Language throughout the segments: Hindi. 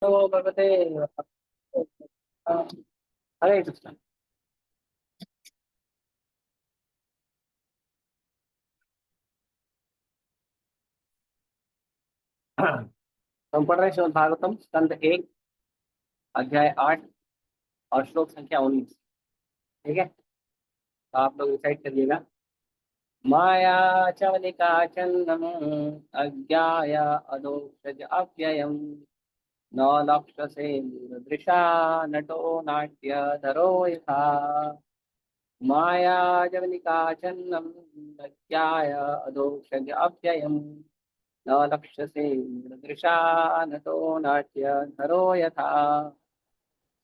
तो भगवते हरे कृष्ण। हम पढ़ रहे हैं श्रीमद् भागवतम स्कंद 1 अध्याय 8 और श्लोक संख्या 19। ठीक है, तो आप लोग डिसाइड करिएगा। माया चवनिका चंदम अज्ञाय अदोक्षज अव्ययम न लक्ष्यसे दृशा नटो नाट्य धरो यथा। माया जवनिका चन्नम अज्ञाय अदोक्षज अव्ययम न लक्ष्यसे दृशा नटो नाट्य धरो यथा।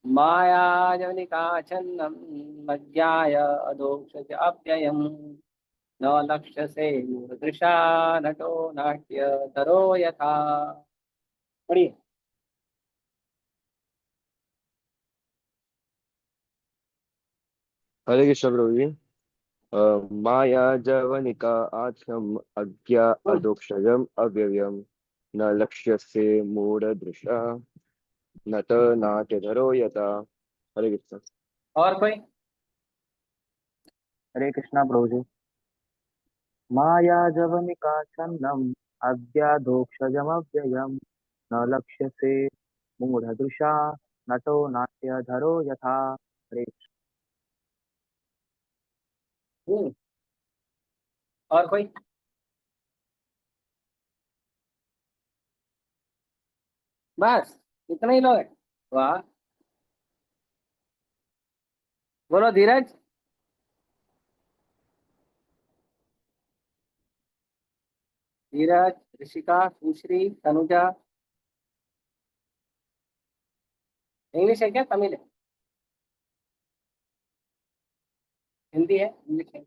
मायाजनिका छन्नं मज्ञाय अधोक्षज अव्ययम् न लक्ष्यसे दृशा नटो नाट्य धरो यथा। पढ़िए। हरे कृष्ण प्रभु जी। माया जवनिका आख्यम अज्ञा अदोक्षजम अव्ययम न लक्ष्य से मूढ़ दृशा नत नाट्यधरो यथा। हरे कृष्ण। और कोई? हरे कृष्णा प्रभु जी। माया जवनिका छन्नम अज्ञाधोक्षजमव्ययम न लक्ष्यसे मूढ़दृशा नटो नाट्यधरो यथा। हरे हम्म, और कोई? बस इतना ही लोग हैं? वाह। बोलो धीरज। धीरज, ऋषिका, सुश्री, तनुजा। इंग्लिश है क्या तमिल है? हिंदी है, इंग्लिश है?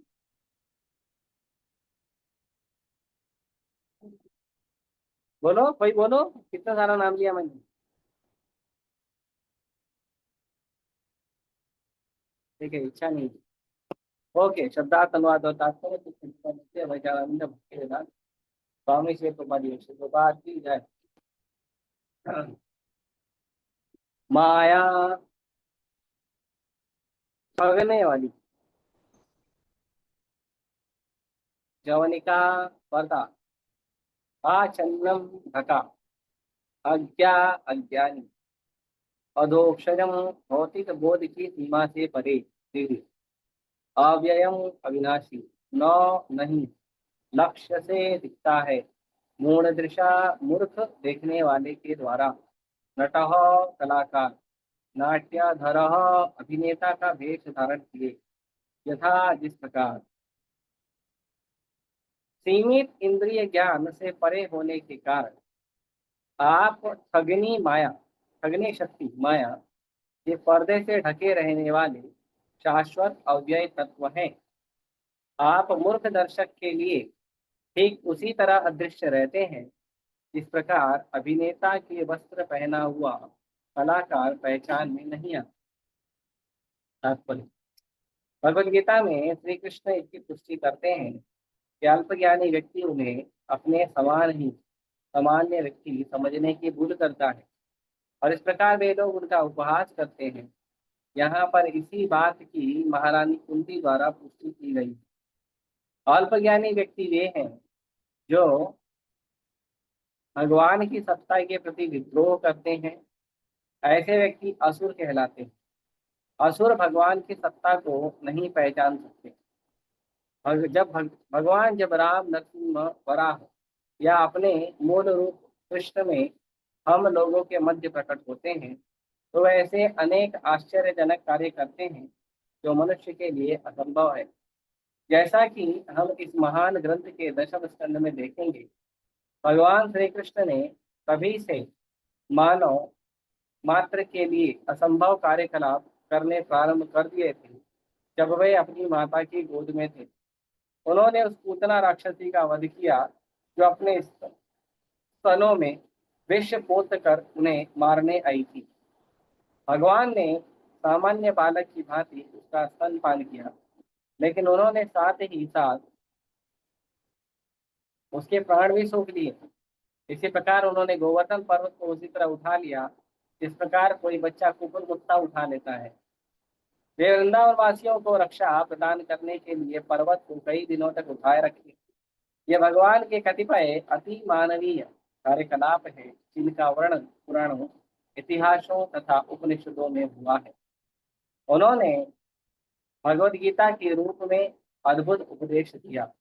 बोलो कोई बोलो। कितना सारा नाम लिया मैंने। ठीक है, इच्छा नहीं। ओके, शब्दार्थ अनुवाद और तात्पर्य कुछ वैचारानंद भक्ति वेदांत स्वामी से तो बात की जाए। माया ठगने वाली, जवनिका पर्दा, आचन्नम ढका, अज्ञा अज्ञानी, अधोक्षरम भौतिक बोध की सीमा से परे, दिव्य, अव्ययम अविनाशी, न नहीं, लक्ष्य से दिखता है, मूढ़ दृशा मूर्ख देखने वाले के द्वारा, नटः कलाकार, नाट्यधर अभिनेता का वेश धारण किए, यथा जिस प्रकार, सीमित इंद्रिय ज्ञान से परे होने के कारण आप ठगनी माया, ठगनी शक्ति माया के पर्दे से ढके रहने वाले शाश्वत अव्यय तत्व हैं। आप मूर्ख दर्शक के लिए ठीक उसी तरह अदृश्य रहते हैं जिस प्रकार अभिनेता के वस्त्र पहना हुआ कलाकार पहचान में नहीं आता। तात्पर्य, भगवद गीता में श्री कृष्ण इसकी पुष्टि करते हैं कि अल्पज्ञानी व्यक्ति उन्हें अपने समान ही सामान्य व्यक्ति समझने की भूल करता है और इस प्रकार वे लोग उनका उपहास करते हैं। यहाँ पर इसी बात की महारानी कुंती द्वारा पुष्टि की गई। अल्पज्ञानी व्यक्ति वे हैं जो भगवान की सत्ता के प्रति विद्रोह करते हैं। ऐसे व्यक्ति असुर कहलाते हैं। असुर भगवान की सत्ता को नहीं पहचान सकते। और भगवान जब राम नरसिंह वराह या अपने मूल रूप कृष्ण में हम लोगों के मध्य प्रकट होते हैं तो ऐसे अनेक आश्चर्यजनक कार्य करते हैं जो मनुष्य के लिए असंभव है। जैसा कि हम इस महान ग्रंथ के दशम स्कंद में देखेंगे, भगवान श्री कृष्ण ने कभी से मानव मात्र के लिए असंभव कार्यकलाप करने प्रारंभ कर दिए थे जब वे अपनी माता की गोद में थे। उन्होंने उस पूतना राक्षसी का वध किया जो अपने स्तनों में विष पोत कर उन्हें मारने आई थी। भगवान ने सामान्य बालक की भांति उसका स्तनपान किया, लेकिन उन्होंने साथ ही साथ उसके प्राण भी सूख लिए। इसी प्रकार उन्होंने गोवर्धन पर्वत को उसी तरह उठा लिया जिस प्रकार कोई बच्चा कुकुर कुत्ता उठा लेता है। वे वृंदावन वासियों को रक्षा प्रदान करने के लिए पर्वत को कई दिनों तक उठाए रखे। ये भगवान के कतिपय अति मानवीय कार्यकलाप है, जिनका वर्णन पुराणों, इतिहासों तथा उपनिषदों में हुआ है। उन्होंने भगवद गीता के रूप में अद्भुत उपदेश दिया।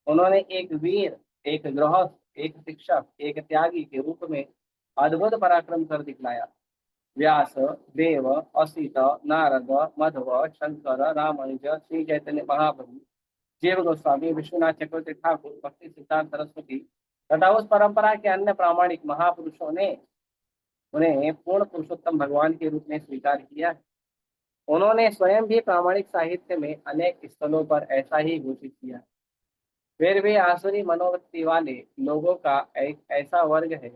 उन्होंने एक वीर, एक गृहस्थ, एक शिक्षक, एक त्यागी के रूप में अद्भुत पराक्रम कर दिखलाया। व्यास, देव, असित, नारद, मध्व, शंकर, रामानुज, श्री चैतन्य महाप्रभु, जीव गोस्वामी, विश्वनाथ चक्रवर्ती ठाकुर, भक्ति सिद्धांत सरस्वती तथा उस परंपरा के अन्य प्रामाणिक महापुरुषों ने उन्हें पूर्ण पुरुषोत्तम भगवान के रूप में स्वीकार किया है। उन्होंने स्वयं भी प्रामाणिक साहित्य में अनेक स्थलों पर ऐसा ही घोषित किया। फिर भी आसुरी मनोवृत्ति वाले लोगों का एक ऐसा वर्ग है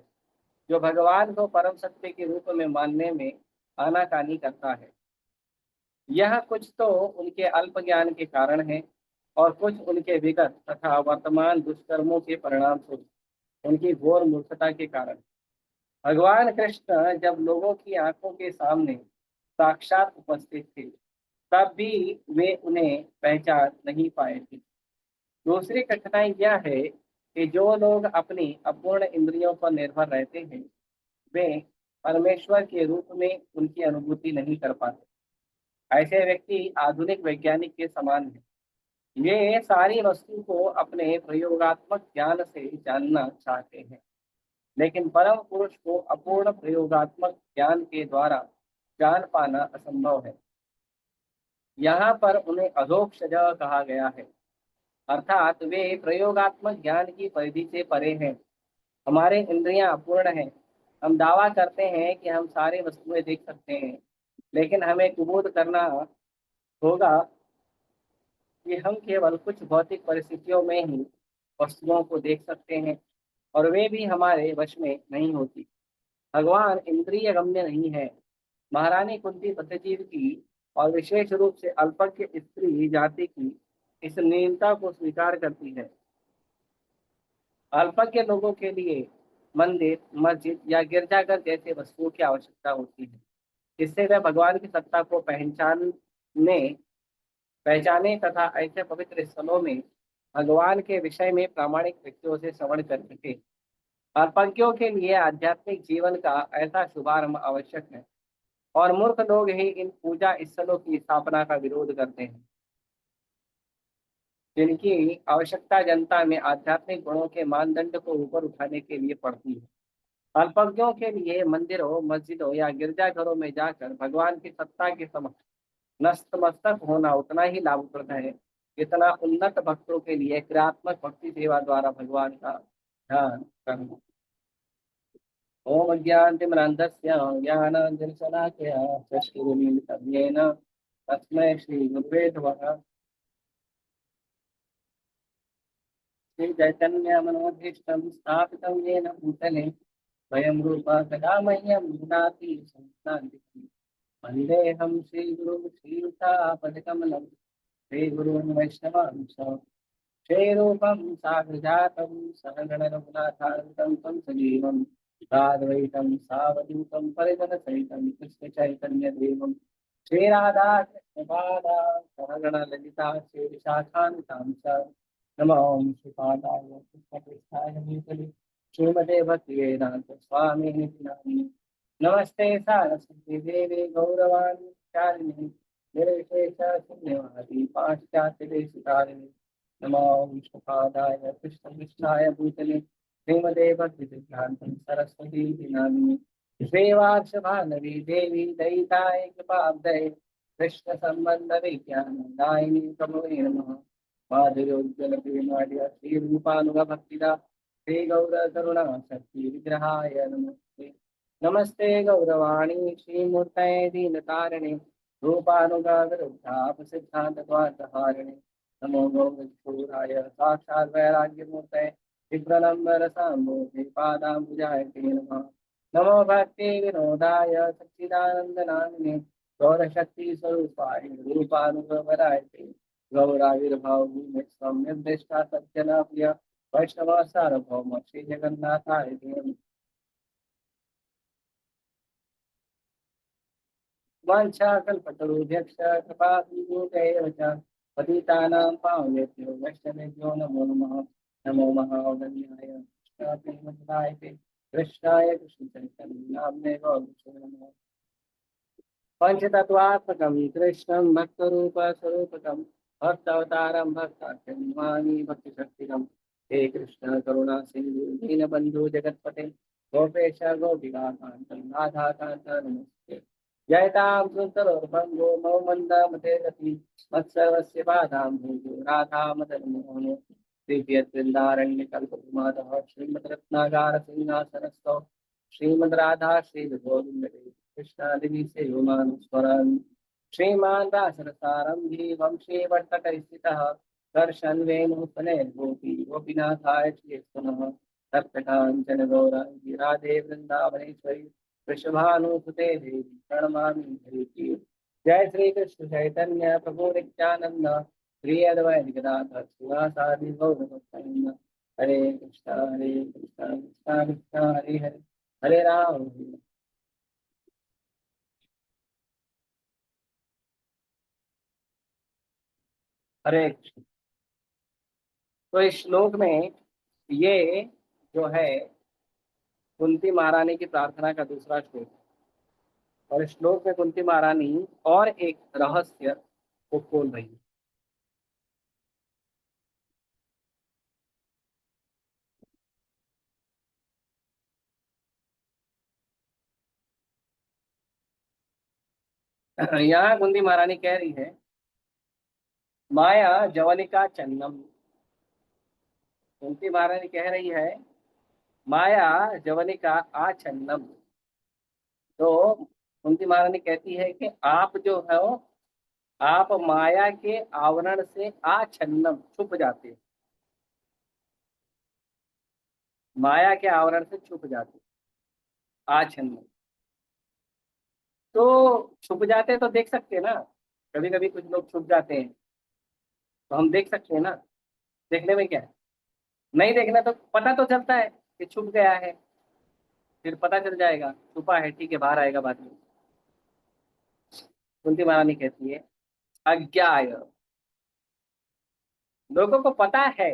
जो भगवान को परम सत्य के रूप में मानने में आनाकानी करता है। यह कुछ तो उनके अल्प ज्ञान के कारण है और कुछ उनके विगत तथा वर्तमान दुष्कर्मों के परिणाम स्वरूप उनकी घोर मूर्खता के कारण। भगवान कृष्ण जब लोगों की आंखों के सामने साक्षात उपस्थित थे, तब भी वे उन्हें पहचान नहीं पाए थे। दूसरी कठिनाई यह है कि जो लोग अपनी अपूर्ण इंद्रियों पर निर्भर रहते हैं, वे परमेश्वर के रूप में उनकी अनुभूति नहीं कर पाते। ऐसे व्यक्ति आधुनिक वैज्ञानिक के समान हैं। ये सारी वस्तु को अपने प्रयोगात्मक ज्ञान से जानना चाहते हैं, लेकिन परम पुरुष को अपूर्ण प्रयोगात्मक ज्ञान के द्वारा जान पाना असंभव है। यहाँ पर उन्हें अधोक्षज कहा गया है, अर्थात वे प्रयोगात्मक ज्ञान की परिधि से परे हैं। हमारे इंद्रियां अपूर्ण हैं। हम दावा करते हैं कि हम सारी वस्तुएं देख सकते हैं, लेकिन हमें कुबूल करना होगा कि हम केवल कुछ भौतिक परिस्थितियों में ही वस्तुओं को देख सकते हैं, और वे भी हमारे वश में नहीं होती। भगवान इंद्रिय गम्य नहीं है। महारानी कुंती सत्यजीव की और विशेष रूप से अल्पज्ञ स्त्री जाति की इस नीचता को स्वीकार करती है। अल्पज्ञ लोगों के लिए मंदिर, मस्जिद या गिरजाघर जैसे वस्तुओं की आवश्यकता होती है। इससे वे भगवान की सत्ता को पहचाने तथा ऐसे पवित्र स्थलों में भगवान के विषय में प्रामाणिक व्यक्तियों से श्रवण कर सके। अल्पज्ञों के लिए आध्यात्मिक जीवन का ऐसा शुभारंभ आवश्यक है, और मूर्ख लोग ही इन पूजा स्थलों की स्थापना का विरोध करते हैं, जिनकी आवश्यकता जनता में आध्यात्मिक गुणों के मानदंड को ऊपर उठाने के लिए पड़ती है। अल्पज्ञों के लिए मंदिरों, मस्जिदों या गिरजाघरों में जाकर भगवान की सत्ता के समक्ष नतमस्तक होना उतना ही लाभप्रद है जितना उन्नत भक्तों के लिए क्रियात्मक भक्ति सेवा द्वारा भगवान का ध्यान करना। ओम अज्ञानतिमिरान्धस्य ज्ञानाञ्जनशलाकया चक्षुरुन्मीलितं तस्मै श्रीगुरुवे नमः। श्रीचैतन्यमनोभीष्टं स्थापितं येन भूतले स्वयं रूपा कदा मह्यं ददाति संस्थान्तिः। वन्देऽहं श्रीगुरुं श्रीयुतापदकमलं श्रीगुरून् वैष्णवांश श्रीरूपं साग्रजातं सहगणरघुनाथान्वितं तं सजीवं साद्वैतं सावधूतं परिजनसहितं कृष्णचैतन्यदेवं श्रीराधाकृष्णपादा सहगणललिता श्रीविशाखान्वितां च नमो श्रीपादाय कृष्णकृष्णाय भूतले श्रीमते भक्तिवेदान्त स्वामिनिति नामिने। नमस्ते सारस्वती देवी गौरवाणी चारिणी निर्विशेष शून्यवादी पाश्चात्यदेशकारिणी। नमो विष्णुपादाय कृष्णकृष्णाय भूतले श्रीमते भक्तिसिद्धान्त सरस्वती नामिने। श्रीवार्षभानवी देवी दयिताय कृपाब्धये कृष्ण संबंध विज्ञान दायिनी प्रभवे नमः। माधुर्योज्जल प्रेमाढ्य श्री रूपानुग भक्तिदा श्री गौर करुणा शक्ति विग्रहाय नमस्ते। नमस्ते गौरवाणी श्रीमूर्तये दीनतारिणे रूपानुगाग्रउद्धाप सिद्धान्तद्वारहारिणे। नमो गौरचूराय साक्षात् वैराग्यमूर्तये विप्रलम्बरसाम्भूते पादाम्बुजाय ते नमः। नमो भक्ति विनोदाय सच्चिदानन्दनामिने गौरशक्तिस्वरूपाय रूपानुगवराय ते गौराविर्भाव निर्दिष्टा सत्यनाप्रिय वैष्णव सार्वभौम श्री जगन्नाथाय ते नमः। वाञ्छाकल्पतरुभ्यश्च कृपासिन्धुभ्यैव च पतितानां पावनेभ्यो वैष्णवेभ्यो नमो नमः। नमो महावदन्याय कृष्णाय कृष्णाय कृष्णचैतन्य नाम्ने गौरक्षे नमः। पंचतत्वात्मकं कृष्णं भक्तरूपस्वरूपकं भक्तावतारं भक्ताख्यं भक्तिशक्तिकं हे कृष्ण करुणा सिंधु दीनबंधु जगतपते गोपेश गोपिकान्त राधाकान्त नमस्ते। जयतां सुंदरोर्भंगो मौ मंदमते गति मत्सर्वस्य बाधां भुजो राधा मदन मोहनो दिव्यवृंदारण्यकल्पमाधव श्रीमद्रत्नागार सिंहासनस्थौ श्रीमद् राधा श्री गोविंद कृष्णादिनी से योमानुस्मरन् श्रीमान रासरसारंभी वंशे वर्तकरिस्थितः दर्शन वेणुफलैर्गोपी गोपीनाथाय चेतनः तप्तकाञ्चन गौराङ्गी राधे वृंदावनेश्वरी वृषभानुसुते देवी प्रणमामि हरिप्रिये। जय श्री कृष्ण चैतन्य प्रभु नित्यानंद श्री अद्वैत गदाधर शिवासादि गौरभक्तवृंद। हरे कृष्णा कृष्णा कृष्णा हरे हरे हरे राम हरे कृष्ण। तो इस श्लोक में ये जो है कुंती महारानी की प्रार्थना का दूसरा श्लोक है। और इस श्लोक में कुंती महारानी और एक रहस्य को खोल रही है। यहाँ कुंती महारानी कह रही है माया जवनिका चन्नम। कुंती महारानी कह रही है माया जवनिका आचन्नम। तो कुंती महारानी कहती है कि आप जो है आप माया के आवरण से आछन्नम छुप जाते हैं। माया के आवरण से छुप जाते हैं आछन्नम। तो छुप जाते हैं तो देख सकते हैं ना। कभी कभी कुछ लोग छुप जाते हैं तो हम देख सकते हैं ना। देखने में क्या है। नहीं देखना तो पता तो चलता है कि छुप गया है। फिर पता चल जाएगा छुपा है ठीक है बाहर आएगा बाद में। कुंती महारानी कहती है अज्ञाय। लोगों को पता है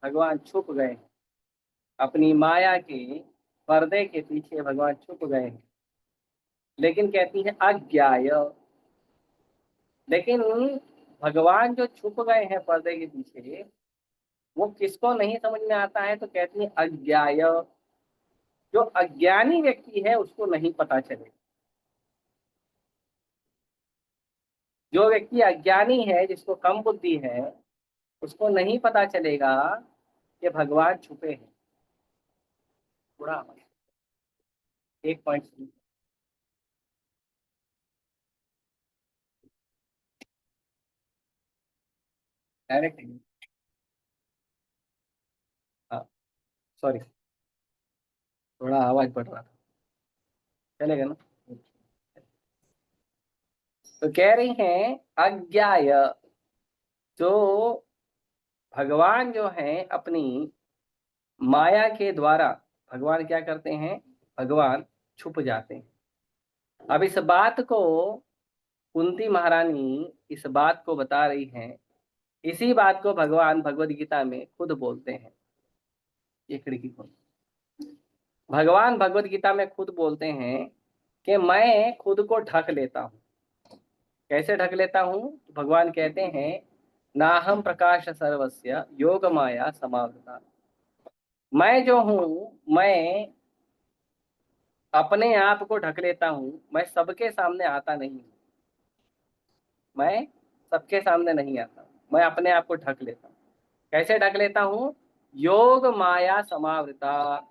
भगवान छुप गए हैं। अपनी माया के पर्दे के पीछे भगवान छुप गए हैं। लेकिन कहती है अज्ञाय। लेकिन भगवान जो छुप गए हैं पर्दे के पीछे वो किसको नहीं समझ में आता है। तो कहती है अज्ञाय। जो अज्ञानी व्यक्ति है उसको नहीं पता चलेगा। जो व्यक्ति अज्ञानी है जिसको कम बुद्धि है उसको नहीं पता चलेगा कि भगवान छुपे हैं। थोड़ा एक पॉइंट डायरेक्ट। हाँ सॉरी थोड़ा आवाज बढ़ रहा था। चलेगा ना। तो कह रही हैं अज्ञाय। जो भगवान जो है अपनी माया के द्वारा भगवान क्या करते हैं। भगवान छुप जाते हैं। अब इस बात को कुंती महारानी इस बात को बता रही हैं। इसी बात को भगवान भगवद गीता में खुद बोलते हैं। ये खिड़की खोल। भगवान भगवद गीता में खुद बोलते हैं कि मैं खुद को ढक लेता हूँ। कैसे ढक लेता हूँ। भगवान कहते हैं नाहम प्रकाश सर्वस्य योग माया समावृता। मैं जो हूँ मैं अपने आप को ढक लेता हूँ। मैं सबके सामने आता नहीं हूँ। मैं सबके सामने नहीं आता। मैं अपने आप को ढक लेता हूँ। कैसे ढक लेता हूँ। योग माया समावृता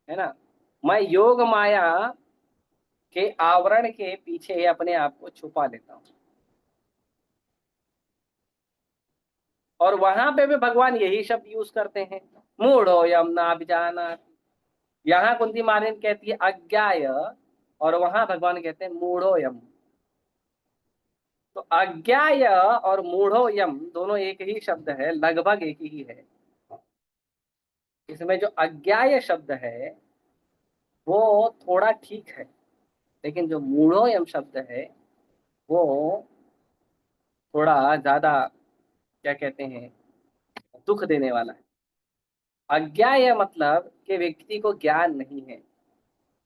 है ना। मैं योग माया के आवरण के पीछे अपने आप को छुपा लेता हूँ। और वहां पे भी भगवान यही शब्द यूज करते हैं मूढ़ो यम नाभिजाना। यहाँ कुंती महारानी कहती है अज्ञाय और वहां भगवान कहते हैं मूढ़ो यम। तो अज्ञाय और मूढ़ो यम दोनों एक ही शब्द है लगभग एक ही है। इसमें जो अज्ञाय शब्द है वो थोड़ा ठीक है। लेकिन जो मूढ़ोयम शब्द है वो थोड़ा ज्यादा क्या कहते हैं, दुख देने वाला है। अज्ञाय मतलब कि व्यक्ति को ज्ञान नहीं है,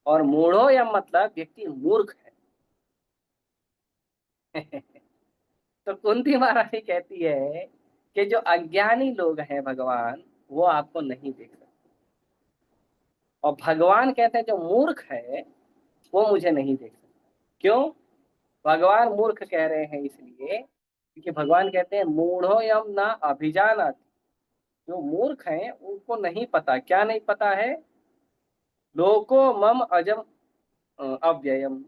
और मूढ़ोयम मतलब व्यक्ति मूर्ख है। तो कुंती महारानी कहती है कि जो अज्ञानी लोग हैं भगवान, वो आपको नहीं देख सकते, और भगवान कहते हैं जो मूर्ख है वो मुझे नहीं देख सकते। क्यों भगवान मूर्ख कह रहे हैं? इसलिए क्योंकि भगवान कहते हैं मूढ़ोयम ना अभिजानत। जो मूर्ख हैं उनको नहीं पता, क्या नहीं पता है? लोको मम अजम अव्ययम,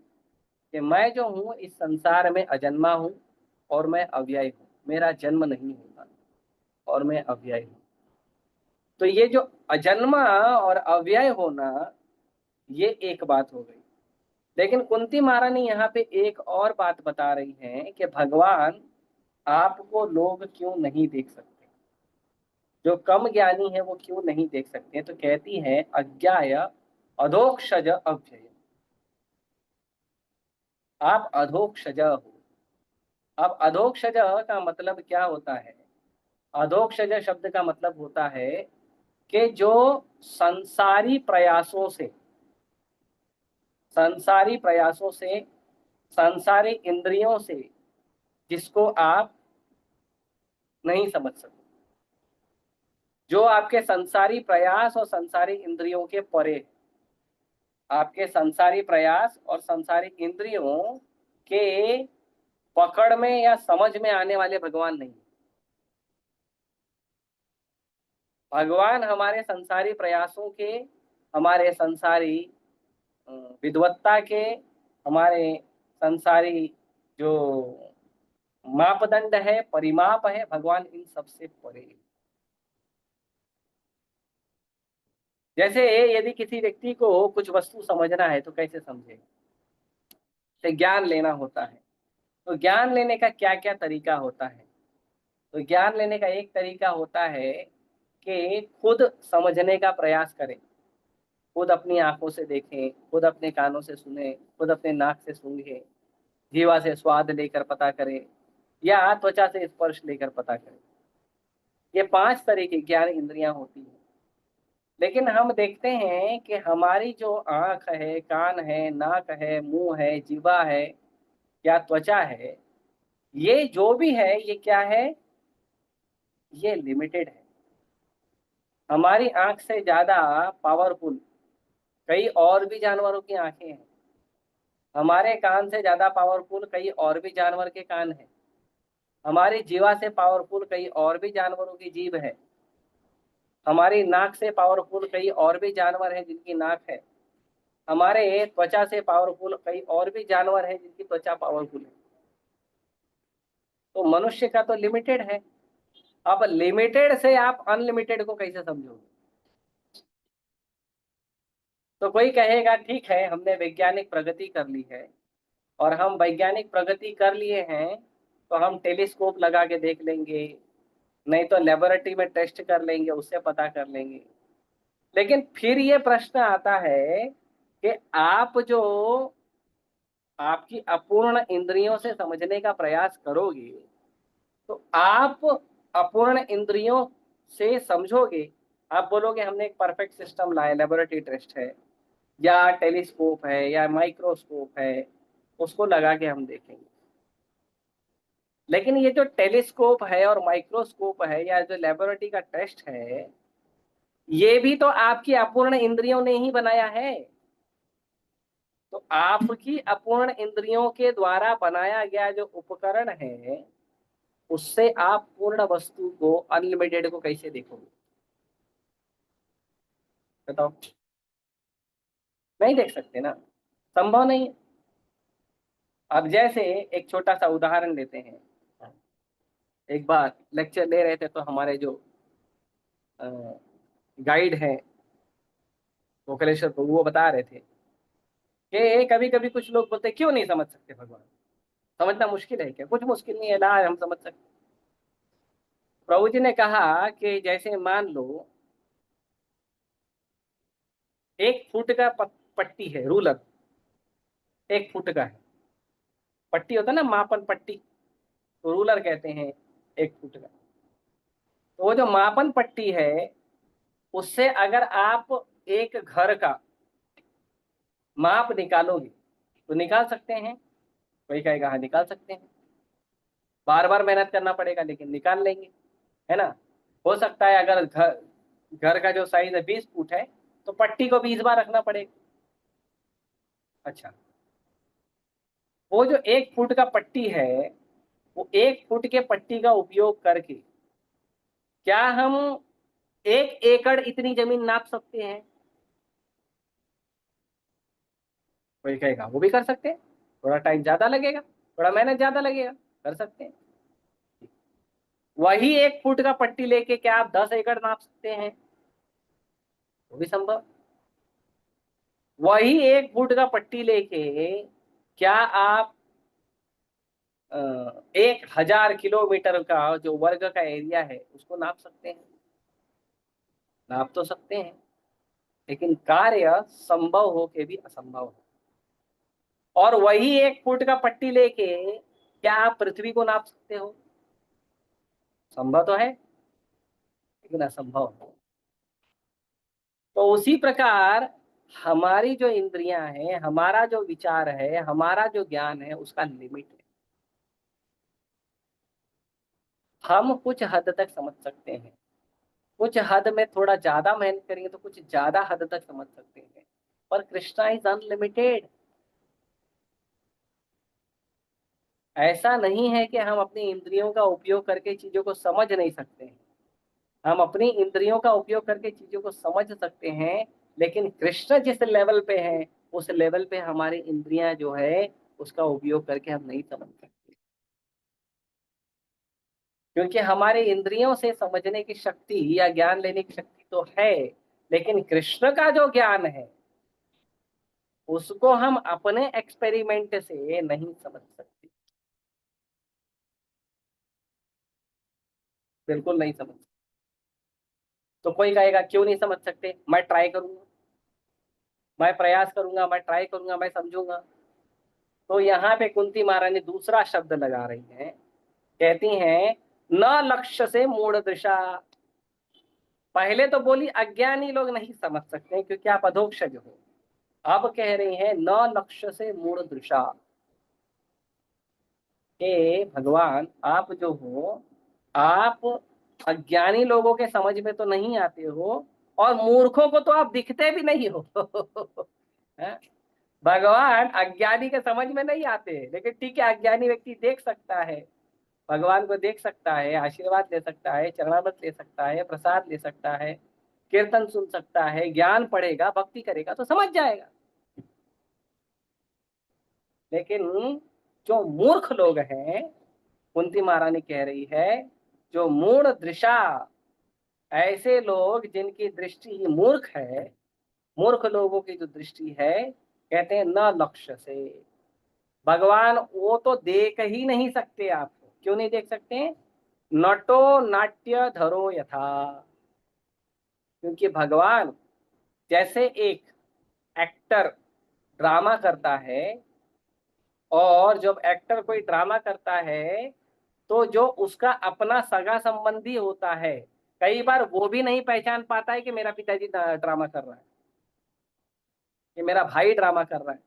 कि मैं जो हूँ इस संसार में अजन्मा हूँ और मैं अव्यय हूँ, मेरा जन्म नहीं होगा और मैं अव्यय हूँ। तो ये जो अजन्मा और अव्यय होना, ये एक बात हो गई। लेकिन कुंती महारानी यहाँ पे एक और बात बता रही हैं कि भगवान आपको लोग क्यों नहीं देख सकते, जो कम ज्ञानी है वो क्यों नहीं देख सकते? तो कहती है अज्ञाय अधोक्षज अव्यय, आप अधोक्षज हो। अब अधोक्षज का मतलब क्या होता है? अधोक्षज शब्द का मतलब होता है कि जो संसारी प्रयासों से, संसारी प्रयासों से, संसारी इंद्रियों से जिसको आप नहीं समझ सकते, जो आपके संसारी प्रयास और संसारी इंद्रियों के परे है। आपके संसारी प्रयास और संसारी इंद्रियों के पकड़ में या समझ में आने वाले भगवान नहीं। भगवान हमारे संसारी प्रयासों के, हमारे संसारी अ, विद्वत्ता के, हमारे संसारी जो मापदंड है, परिमाप है, भगवान इन सबसे परे है। जैसे यदि किसी व्यक्ति को कुछ वस्तु समझना है तो कैसे समझेगा? तो ज्ञान लेना होता है। तो ज्ञान लेने का क्या क्या तरीका होता है? तो ज्ञान लेने का एक तरीका होता है कि खुद समझने का प्रयास करें, खुद अपनी आंखों से देखें, खुद अपने कानों से सुने, खुद अपने नाक से सूंघे, जीवा से स्वाद लेकर पता करें, या त्वचा से स्पर्श लेकर पता करें। ये 5 तरह की ज्ञान इंद्रियां होती हैं। लेकिन हम देखते हैं कि हमारी जो आंख है, कान है, नाक है, मुंह है, जीवा है या त्वचा है, ये जो भी है ये क्या है? ये लिमिटेड है। हमारी आंख से ज्यादा पावरफुल कई और भी जानवरों की आंखें हैं। हमारे कान से ज्यादा पावरफुल कई और भी जानवर के कान हैं। हमारी जीवा से पावरफुल कई और भी जानवरों की जीभ है। हमारी नाक से पावरफुल कई और भी जानवर हैं जिनकी नाक है। हमारे त्वचा से पावरफुल कई और भी जानवर हैं जिनकी त्वचा पावरफुल है। तो मनुष्य का तो लिमिटेड है। अब लिमिटेड से आप अनलिमिटेड को कैसे समझोगे? तो कोई कहेगा ठीक है, हमने वैज्ञानिक प्रगति कर ली है, और हम वैज्ञानिक प्रगति कर लिए हैं तो हम टेलीस्कोप लगा के देख लेंगे, नहीं तो लेबोरेटरी में टेस्ट कर लेंगे, उससे पता कर लेंगे। लेकिन फिर ये प्रश्न आता है कि आप जो आपकी अपूर्ण इंद्रियों से समझने का प्रयास करोगे, तो आप अपूर्ण इंद्रियों से समझोगे। आप बोलोगे हमने एक परफेक्ट सिस्टम लाया, लेबोरेटरी टेस्ट है या टेलीस्कोप है या माइक्रोस्कोप है, उसको लगा के हम देखेंगे। लेकिन ये जो टेलीस्कोप है और माइक्रोस्कोप है या जो लेबोरेटरी का टेस्ट है, ये भी तो आपकी अपूर्ण इंद्रियों ने ही बनाया है। तो आपकी अपूर्ण इंद्रियों के द्वारा बनाया गया जो उपकरण है, उससे आप पूर्ण वस्तु को, अनलिमिटेड को कैसे देखोगे? बताओ। नहीं देख सकते ना, संभव नहीं है। अब जैसे एक छोटा सा उदाहरण लेते हैं। एक बार लेक्चर ले रहे थे तो हमारे जो गाइड हैं गोकलेश्वर प्रभु, वो बता रहे थे कि कभी कभी कुछ लोग बोलते हैं, क्यों नहीं समझ सकते भगवान? समझना मुश्किल है क्या? कुछ मुश्किल नहीं है ना, हम समझ सकते। प्रभु जी ने कहा कि जैसे मान लो 1 फुट का पट्टी है, रूलर, 1 फुट का है। पट्टी होता है ना, मापन पट्टी, तो रूलर कहते हैं 1 फुट का। तो वो जो मापन पट्टी है, उससे अगर आप एक घर का माप निकालोगे तो निकाल सकते हैं। कोई कहेगा हाँ निकाल सकते हैं, बार बार मेहनत करना पड़ेगा लेकिन निकाल लेंगे, है ना। हो सकता है अगर घर घर का जो साइज है 20 फुट है, तो पट्टी को 20 बार रखना पड़ेगा। अच्छा, वो जो 1 फुट का पट्टी है, वो 1 फुट के पट्टी का उपयोग करके क्या हम 1 एकड़ इतनी जमीन नाप सकते हैं? कोई कहेगा वो भी कर सकते हैं, थोड़ा टाइम ज्यादा लगेगा, थोड़ा मेहनत ज्यादा लगेगा, कर सकते हैं। वही 1 फुट का पट्टी लेके क्या आप 10 एकड़ नाप सकते हैं? वो भी संभव। वही 1 फुट का पट्टी लेके क्या आप 1000 किलोमीटर का जो वर्ग का एरिया है उसको नाप सकते हैं? नाप तो सकते हैं, लेकिन कार्य संभव हो के भी असंभव है। और वही 1 फुट का पट्टी लेके क्या आप पृथ्वी को नाप सकते हो? संभव तो है, लेकिन असंभव है। तो उसी प्रकार हमारी जो इंद्रियां हैं, हमारा जो विचार है, हमारा जो ज्ञान है, उसका लिमिट है। हम कुछ हद तक समझ सकते हैं, कुछ हद में थोड़ा ज्यादा मेहनत करेंगे तो कुछ ज्यादा हद तक समझ सकते हैं, पर कृष्णा इज अनलिमिटेड। ऐसा नहीं है कि हम अपनी इंद्रियों का उपयोग करके चीजों को समझ नहीं सकते हैं। हम अपनी इंद्रियों का उपयोग करके चीजों को समझ सकते हैं, लेकिन कृष्ण जिस लेवल पे है, उस लेवल पे हमारी इंद्रियां जो है उसका उपयोग करके हम नहीं समझ सकते, क्योंकि हमारे इंद्रियों से समझने की शक्ति या ज्ञान लेने की शक्ति तो है, लेकिन कृष्ण का जो ज्ञान है उसको हम अपने एक्सपेरिमेंट से नहीं समझ सकते, बिल्कुल नहीं समझ सकते। तो कोई कहेगा क्यों नहीं समझ सकते? मैं ट्राई करूंगा, मैं प्रयास करूंगा, मैं ट्राई करूंगा, मैं समझूंगा। तो यहाँ पे कुंती महारानी दूसरा शब्द लगा रही हैं, कहती हैं न लक्ष्य से मूढ़ दृशा। पहले तो बोली अज्ञानी लोग नहीं समझ सकते क्योंकि आप अधोक्षज हो। अब कह रही हैं न लक्ष्य से मूढ़ दृशा, हे भगवान आप जो हो, आप अज्ञानी लोगों के समझ में तो नहीं आते हो, और मूर्खों को तो आप दिखते भी नहीं हो। हैं? भगवान अज्ञानी के समझ में नहीं आते, लेकिन ठीक है, अज्ञानी व्यक्ति देख सकता है, भगवान को देख सकता है, आशीर्वाद ले सकता है, चरणामृत ले सकता है, प्रसाद ले सकता है, कीर्तन सुन सकता है, ज्ञान पढ़ेगा, भक्ति करेगा तो समझ जाएगा। लेकिन जो मूर्ख लोग हैं, कुंती महारानी कह रही है, जो मूढ़ दृशा, ऐसे लोग जिनकी दृष्टि मूर्ख है, मूर्ख लोगों की जो दृष्टि है, कहते हैं न लक्ष्य से। भगवान वो तो देख ही नहीं सकते आपको। क्यों नहीं देख सकते? नटो नाट्य धरो यथा, क्योंकि भगवान जैसे एक एक्टर ड्रामा करता है, और जब एक्टर कोई ड्रामा करता है तो जो उसका अपना सगा संबंधी होता है, कई बार वो भी नहीं पहचान पाता है कि मेरा पिताजी ड्रामा कर रहा है, कि मेरा भाई ड्रामा कर रहा है।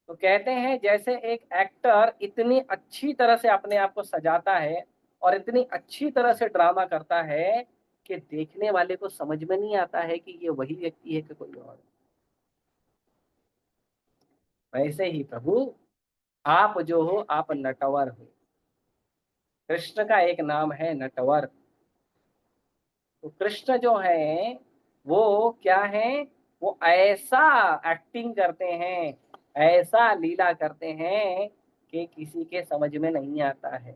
तो कहते हैं जैसे एक एक्टर इतनी अच्छी तरह से अपने आप को सजाता है और इतनी अच्छी तरह से ड्रामा करता है कि देखने वाले को समझ में नहीं आता है कि ये वही व्यक्ति है कि कोई और। वैसे ही प्रभु आप जो हो, आप नटवर हो। कृष्ण का एक नाम है नटवर। तो कृष्ण जो है वो क्या है? वो ऐसा एक्टिंग करते हैं, ऐसा लीला करते हैं कि किसी के समझ में नहीं आता है,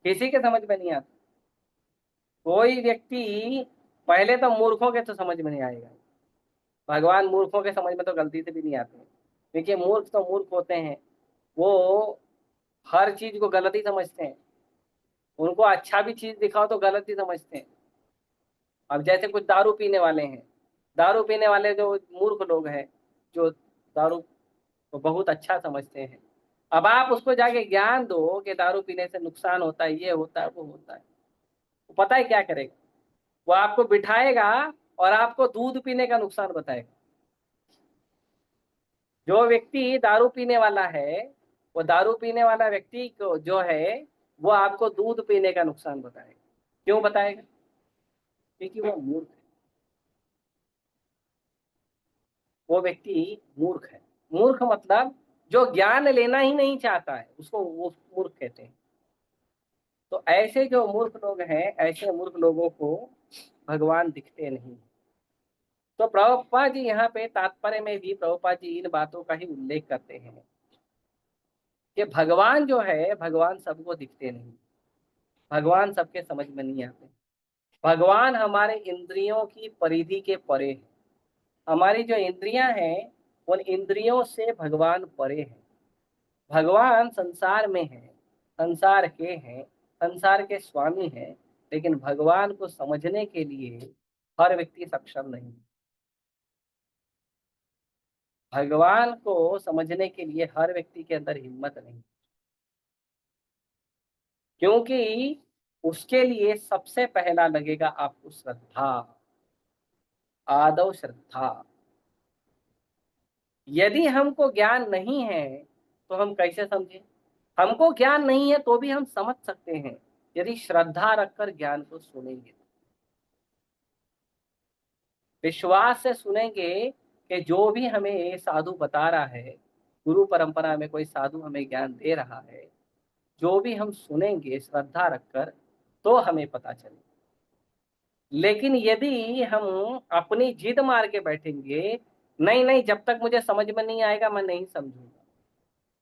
किसी के समझ में नहीं आता। कोई व्यक्ति, पहले तो मूर्खों के तो समझ में नहीं आएगा, भगवान मूर्खों के समझ में तो गलती से भी नहीं आते हैं, क्योंकि मूर्ख तो मूर्ख होते हैं, वो हर चीज को गलत ही समझते हैं, उनको अच्छा भी चीज दिखाओ तो गलत ही समझते हैं। अब जैसे कुछ दारू पीने वाले हैं, दारू पीने वाले जो मूर्ख लोग हैं, जो दारू को बहुत अच्छा समझते हैं। अब आप उसको जाके ज्ञान दो कि दारू पीने से नुकसान होता है, ये होता है, वो होता है, तो पता है क्या करेगा? वो आपको बिठाएगा और आपको दूध पीने का नुकसान बताएगा। जो व्यक्ति दारू पीने वाला है, वो दारू पीने वाला व्यक्ति को जो है वो आपको दूध पीने का नुकसान बताएगा। क्यों बताएगा? क्योंकि वो मूर्ख है। वो व्यक्ति मूर्ख है। मूर्ख मतलब जो ज्ञान लेना ही नहीं चाहता है, उसको वो मूर्ख कहते हैं। तो ऐसे जो मूर्ख लोग हैं, ऐसे मूर्ख लोगों को भगवान दिखते नहीं। तो प्रभुपाद जी यहाँ पे तात्पर्य में भी प्रभुपाद जी इन बातों का ही उल्लेख करते हैं कि भगवान जो है, भगवान सबको दिखते नहीं, भगवान सबके समझ में नहीं आते। भगवान हमारे इंद्रियों की परिधि के परे है। हमारी जो इंद्रियां हैं, उन इंद्रियों से भगवान परे है। भगवान संसार में है, संसार के हैं, संसार के स्वामी हैं, लेकिन भगवान को समझने के लिए हर व्यक्ति सक्षम नहीं। भगवान को समझने के लिए हर व्यक्ति के अंदर हिम्मत नहीं, क्योंकि उसके लिए सबसे पहला लगेगा आपको श्रद्धा, आदौ श्रद्धा। यदि हमको ज्ञान नहीं है तो हम कैसे समझें? हमको ज्ञान नहीं है तो भी हम समझ सकते हैं यदि श्रद्धा रखकर ज्ञान को सुनेंगे, विश्वास से सुनेंगे कि जो भी हमें ये साधु बता रहा है, गुरु परंपरा में कोई साधु हमें ज्ञान दे रहा है, जो भी हम सुनेंगे श्रद्धा रखकर तो हमें पता चले। लेकिन यदि हम अपनी जिद मार के बैठेंगे, नहीं नहीं जब तक मुझे समझ में नहीं आएगा मैं नहीं समझूंगा,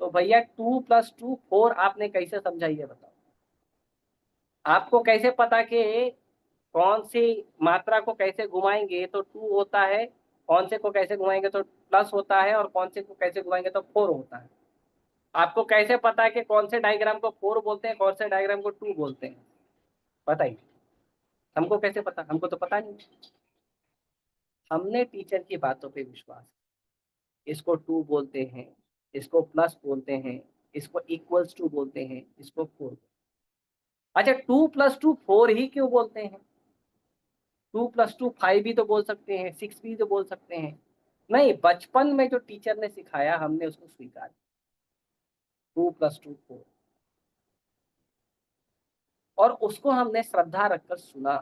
तो भैया 2 + 2 4 आपने कैसे समझा ये बताओ? आपको कैसे पता कि कौन सी मात्रा को कैसे घुमाएंगे तो 2 होता है, कौन से को कैसे घुमाएंगे तो प्लस होता है, और कौन से को कैसे घुमाएंगे तो 4 होता है? आपको कैसे पता है कि कौन से डायग्राम को 4 बोलते हैं, कौन से डायग्राम को 2 बोलते हैं? बताइए, हमको कैसे पता? हमको तो पता नहीं। हमने टीचर की बातों पे विश्वास, इसको 2 बोलते हैं, इसको प्लस बोलते हैं, इसको इक्वल्स टू बोलते हैं, इसको 4। अच्छा, 2 + 2 4 ही क्यों बोलते हैं? 2 + 2 5 भी तो बोल सकते हैं, 6 भी तो बोल सकते हैं। नहीं, बचपन में जो टीचर ने सिखाया हमने उसको स्वीकार किया, 2 + 2 4, और उसको हमने श्रद्धा रखकर सुना,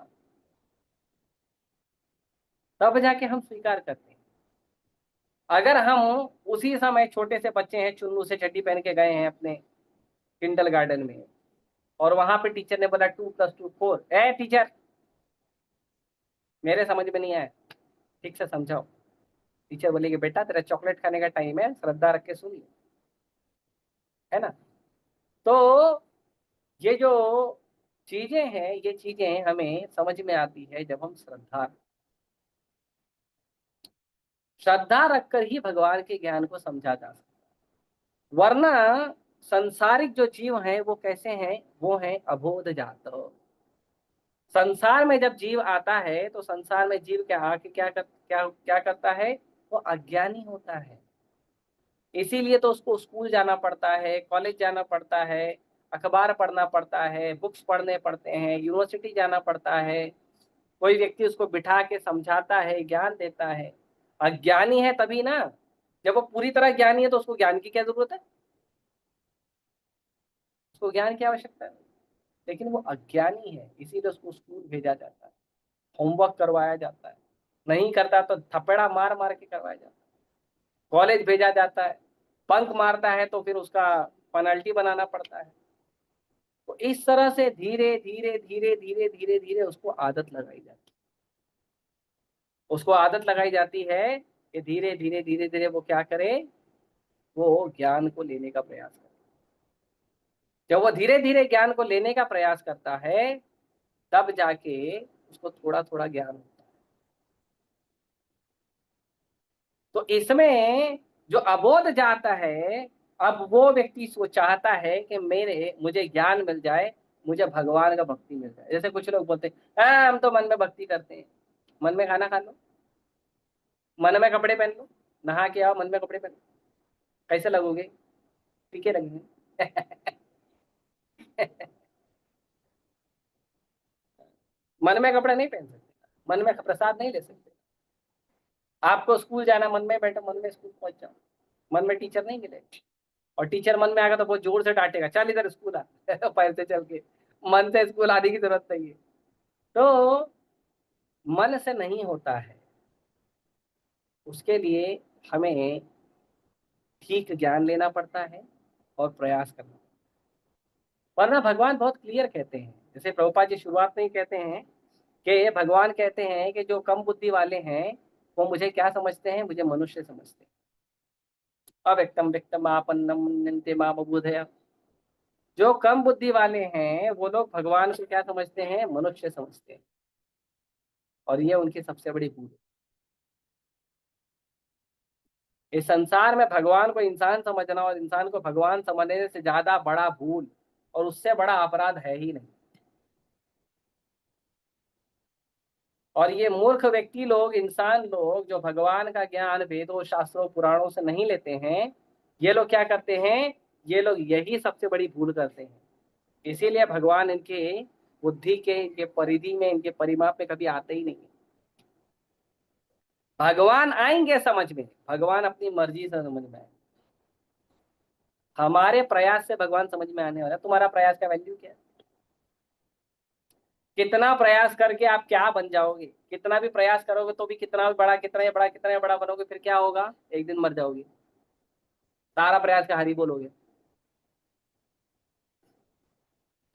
तब जाके हम स्वीकार करते हैं। अगर हम उसी समय छोटे से बच्चे हैं, चुन्नू से चड्डी पहन के गए हैं अपने किंडल गार्डन में, और वहां पे टीचर ने बोला 2 + 2 4, ए टीचर मेरे समझ में नहीं आया, ठीक से समझाओ। टीचर बोलेगी बेटा तेरा चॉकलेट खाने का टाइम है, श्रद्धा रख के सुन ले, है ना? तो ये जो चीजें हैं, ये चीजें हमें समझ में आती है जब हम श्रद्धा रखकर ही भगवान के ज्ञान को समझा जा सकता है। वरना संसारिक जो जीव हैं वो कैसे हैं? वो हैं अबोध जात। संसार में जब जीव आता है तो संसार में जीव क्या आके क्या करता है? वो अज्ञानी होता है। इसीलिए तो उसको स्कूल जाना पड़ता है, कॉलेज जाना पड़ता है, अखबार पढ़ना पड़ता है, बुक्स पढ़ने पड़ते हैं, यूनिवर्सिटी जाना पड़ता है, कोई व्यक्ति उसको बिठा के समझाता है, ज्ञान देता है। अज्ञानी है तभी ना। जब वो पूरी तरह ज्ञानी है तो उसको ज्ञान की क्या जरूरत है? उसको ज्ञान की आवश्यकता है, लेकिन वो अज्ञानी है, इसीलिए उसको स्कूल भेजा जाता है, होमवर्क करवाया जाता है, नहीं करता तो थपेड़ा मार मार के करवाया जाता है, कॉलेज भेजा जाता है, बंक मारता है तो फिर उसका पेनल्टी बनाना पड़ता है। तो इस तरह से धीरे धीरे धीरे धीरे धीरे धीरे उसको आदत लगाई जाती है। उसको आदत लगाई जाती है कि धीरे धीरे धीरे धीरे वो क्या करे? वो ज्ञान को लेने का प्रयास करे। जब वो धीरे धीरे ज्ञान को लेने का प्रयास करता है, तब जाके उसको थोड़ा थोड़ा ज्ञान होता है। तो इसमें जो अबोध जाता है, अब वो व्यक्ति वो चाहता है कि मुझे ज्ञान मिल जाए, मुझे भगवान का भक्ति मिल जाए। जैसे कुछ लोग बोलते हैं हम तो मन में भक्ति करते हैं। मन में खाना खा लो, मन में कपड़े पहन लो, नहा के आओ, मन में कपड़े पहनो, कैसे लगोगे? फीके लगेंगे। मन में कपड़े नहीं पहन सकते, मन में प्रसाद नहीं ले सकते। आपको स्कूल जाना, मन में बैठो, मन में स्कूल पहुंच जाओ, मन में टीचर नहीं मिले। और टीचर मन में आएगा तो बहुत जोर से डांटेगा, चल इधर स्कूल आ। पैर से चल के, मन से स्कूल आने की जरूरत नहीं है। तो मन से नहीं होता है, उसके लिए हमें ठीक ज्ञान लेना पड़ता है और प्रयास करना। वरना भगवान बहुत क्लियर कहते हैं, जैसे प्रभुपाद जी शुरुआत में ही कहते हैं कि भगवान कहते हैं कि जो कम बुद्धि वाले हैं वो मुझे क्या समझते हैं, मुझे मनुष्य समझते हैं। अव्यक्तम व्यक्तम आपन्नम मन्यन्ते माम बुधया। जो कम बुद्धि वाले हैं वो लोग भगवान को क्या समझते हैं, मनुष्य समझते हैं, और ये उनकी सबसे बड़ी भूल है। इस संसार में भगवान को इंसान समझना और इंसान को भगवान समझने से ज्यादा बड़ा भूल और उससे बड़ा अपराध है ही नहीं। और ये मूर्ख व्यक्ति लोग, इंसान लोग जो भगवान का ज्ञान वेदों शास्त्रों पुराणों से नहीं लेते हैं, ये लोग क्या करते हैं, ये लोग यही सबसे बड़ी भूल करते हैं। इसीलिए भगवान इनके बुद्धि के, इनके परिधि में, इनके परिमाप में कभी आते ही नहीं है। भगवान आएंगे समझ में, भगवान अपनी मर्जी से समझ में आए। हमारे प्रयास से भगवान समझ में आने वाला है। तुम्हारा प्रयास का वैल्यू क्या है? कितना प्रयास करके आप क्या बन जाओगे? कितना भी प्रयास करोगे तो भी कितना भी बड़ा, कितना ही बड़ा, कितना ही बड़ा बनोगे, फिर क्या होगा? एक दिन मर जाओगे, सारा प्रयास का हारी बोलोगे।